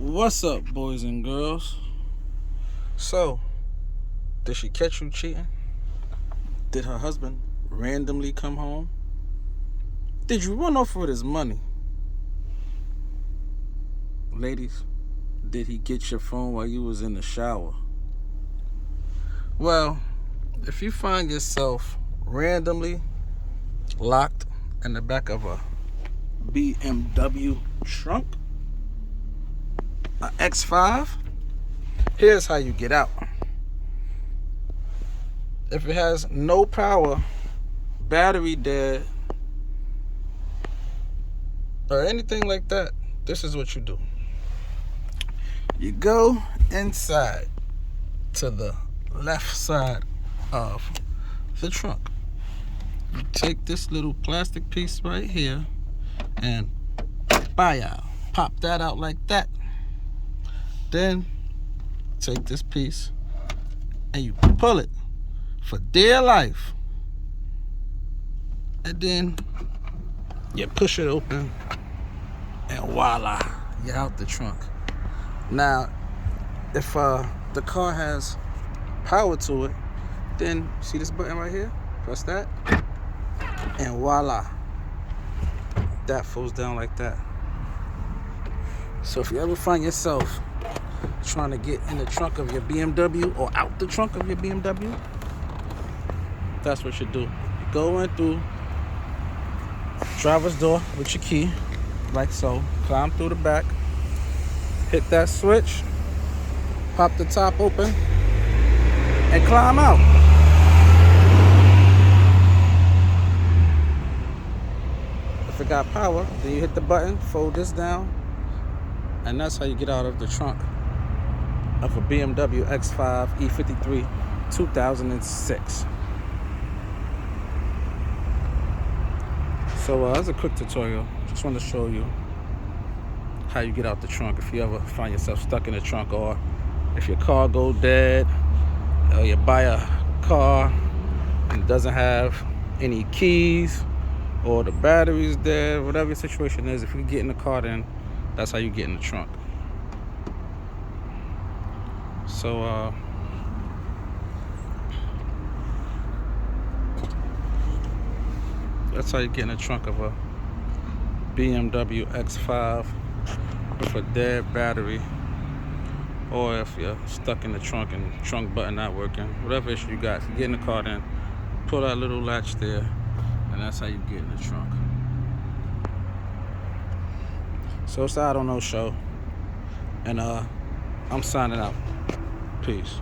What's up, boys and girls? So, did she catch you cheating? Did her husband randomly come home? Did you run off with his money? Ladies, did he get your phone while you was in the shower? Well, if you find yourself randomly locked in the back of a BMW trunk, an X5, here's how you get out. If it has no power, battery dead, or anything like that, this is what you do. You go inside to the left side of the trunk. You take this little plastic piece right here and pop that out like that. Then take this piece and you pull it for dear life. And then you push it open and voila, you're out the trunk. Now, if the car has power to it, then see this button right here? Press that, and voila, that falls down like that. So if you ever find yourself trying to get in the trunk of your BMW or out the trunk of your BMW, that's what you do. You go in through driver's door with your key, like so, climb through the back, hit that switch, pop the top open, and climb out. If it got power, then you hit the button, fold this down, and that's how you get out of the trunk of a BMW X5 E53 2006. So that's a quick tutorial. Just want to show you how you get out the trunk if you ever find yourself stuck in the trunk, or if your car go dead, or you buy a car and it doesn't have any keys, or the battery's dead, whatever your situation is. If you get in the car, then that's how you get in the trunk. So that's how you get in the trunk of a BMW X5 with a dead battery, or if you're stuck in the trunk and the trunk button not working, whatever issue you got. If you get in the car, then pull that little latch there, and that's how you get in the trunk. So it's the I Don't Know Show, and I'm signing out. Peace.